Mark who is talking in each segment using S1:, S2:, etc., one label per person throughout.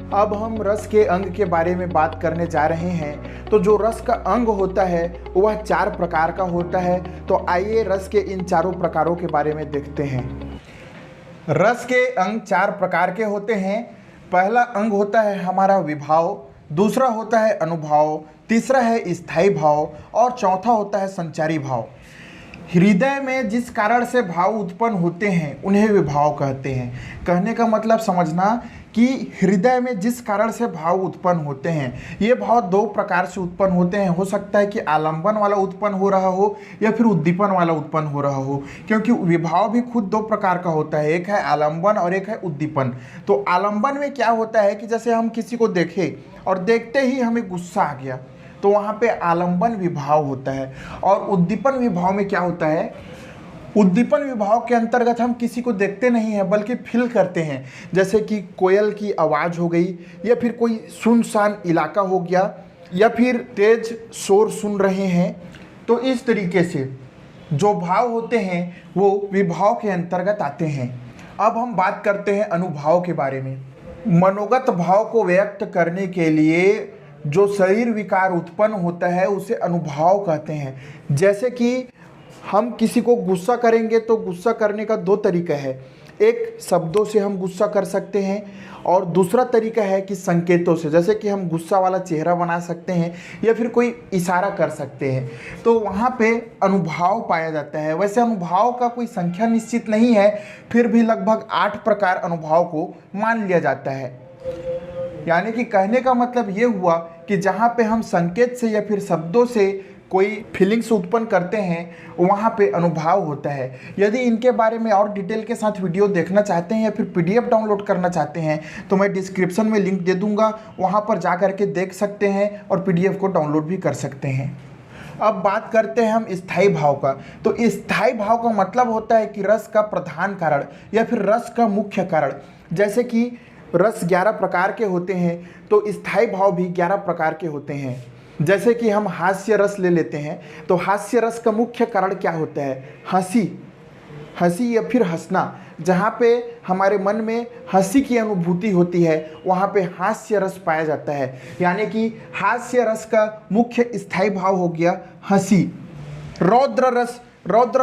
S1: अब हम रस के अंग के बारे में बात करने जा रहे हैं। तो जो रस का अंग होता है वह 4 प्रकार का होता है। तो आइए रस के इन चारों प्रकारों के बारे में देखते हैं। रस के अंग 4 प्रकार के होते हैं। पहला अंग होता है हमारा विभाव, दूसरा होता है अनुभाव, तीसरा है स्थायी भाव और चौथा होता है संचारी भाव। हृदय में जिस कारण से भाव उत्पन्न होते हैं उन्हें विभाव कहते हैं। कहने का मतलब समझना कि हृदय में जिस कारण से भाव उत्पन्न होते हैं, ये भाव 2 प्रकार से उत्पन्न होते हैं। हो सकता है कि आलंबन वाला उत्पन्न हो रहा हो या फिर उद्दीपन वाला उत्पन्न हो रहा हो, क्योंकि विभाव भी खुद 2 प्रकार का होता है, एक है आलंबन और एक है उद्दीपन। तो आलंबन में क्या होता है कि जैसे हम किसी को देखें और देखते ही हमें गुस्सा आ गया, तो वहाँ पे आलंबन विभाव होता है। और उद्दीपन विभाव में क्या होता है, उद्दीपन विभाव के अंतर्गत हम किसी को देखते नहीं हैं बल्कि फील करते हैं। जैसे कि कोयल की आवाज़ हो गई, या फिर कोई सुनसान इलाका हो गया, या फिर तेज शोर सुन रहे हैं। तो इस तरीके से जो भाव होते हैं वो विभाव के अंतर्गत आते हैं। अब हम बात करते हैं अनुभाव के बारे में। मनोगत भाव को व्यक्त करने के लिए जो शरीर विकार उत्पन्न होता है उसे अनुभाव कहते हैं। जैसे कि हम किसी को गुस्सा करेंगे तो गुस्सा करने का 2 तरीका है। एक शब्दों से हम गुस्सा कर सकते हैं और दूसरा तरीका है कि संकेतों से, जैसे कि हम गुस्सा वाला चेहरा बना सकते हैं या फिर कोई इशारा कर सकते हैं। तो वहाँ पे अनुभाव पाया जाता है। वैसे अनुभाव का कोई संख्या निश्चित नहीं है, फिर भी लगभग 8 प्रकार अनुभाव को मान लिया जाता है। यानी कि कहने का मतलब ये हुआ कि जहाँ पे हम संकेत से या फिर शब्दों से कोई फीलिंग्स उत्पन्न करते हैं वहाँ पे अनुभाव होता है। यदि इनके बारे में और डिटेल के साथ वीडियो देखना चाहते हैं या फिर PDF डाउनलोड करना चाहते हैं तो मैं डिस्क्रिप्शन में लिंक दे दूँगा, वहाँ पर जा कर के देख सकते हैं और PDF को डाउनलोड भी कर सकते हैं। अब बात करते हैं हम स्थायी भाव का। तो स्थायी भाव का मतलब होता है कि रस का प्रधान कारण या फिर रस का मुख्य कारण। जैसे कि रस 11 प्रकार के होते हैं तो स्थायी भाव भी 11 प्रकार के होते हैं। जैसे कि हम हास्य रस ले लेते हैं तो हास्य रस का मुख्य कारण क्या होता है, हंसी या फिर हंसना। जहाँ पे हमारे मन में हंसी की अनुभूति होती है वहाँ पे हास्य रस पाया जाता है। यानी कि हास्य रस का मुख्य स्थायी भाव हो गया हंसी। रौद्र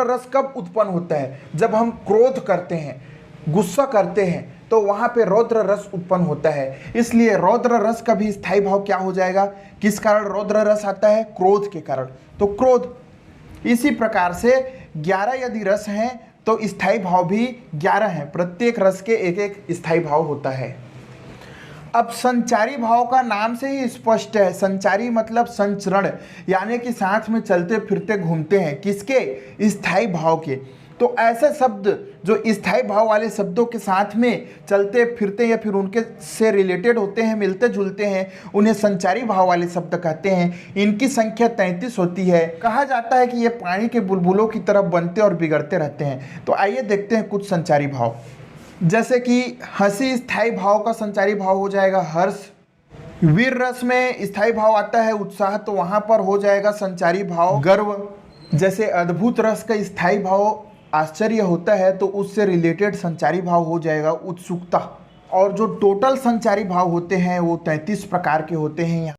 S1: रस कब उत्पन्न होता है, जब हम क्रोध करते हैं, गुस्सा करते हैं, तो वहाँ पे रौद्र रस उत्पन्न होता है। इसलिए रौद्र रस का भी स्थायी भाव क्या हो जाएगा, किस कारण रौद्र रस आता है, क्रोध के कारण, तो क्रोध। इसी प्रकार से 11 यदि रस हैं तो स्थायी भाव भी 11 हैं। प्रत्येक रस के एक एक स्थायी भाव होता है। अब संचारी भाव का नाम से ही स्पष्ट है। संचारी मतलब संचरण, यानी कि साथ में चलते फिरते घूमते हैं, किसके, स्थायी भाव के। तो ऐसे शब्द जो स्थायी भाव वाले शब्दों के साथ में चलते फिरते या फिर उनके से रिलेटेड होते हैं, मिलते जुलते हैं, उन्हें संचारी भाव वाले शब्द कहते हैं। इनकी संख्या 33 होती है। कहा जाता है कि ये पानी के बुलबुलों की तरह बनते और बिगड़ते रहते हैं। तो आइए देखते हैं कुछ संचारी भाव। जैसे कि हंसी स्थायी भाव का संचारी भाव हो जाएगा हर्ष। वीर रस में स्थायी भाव आता है उत्साह, तो वहाँ पर हो जाएगा संचारी भाव गर्व। जैसे अद्भुत रस का स्थायी भाव आश्चर्य होता है तो उससे रिलेटेड संचारी भाव हो जाएगा उत्सुकता। और जो टोटल संचारी भाव होते हैं वो 33 प्रकार के होते हैं।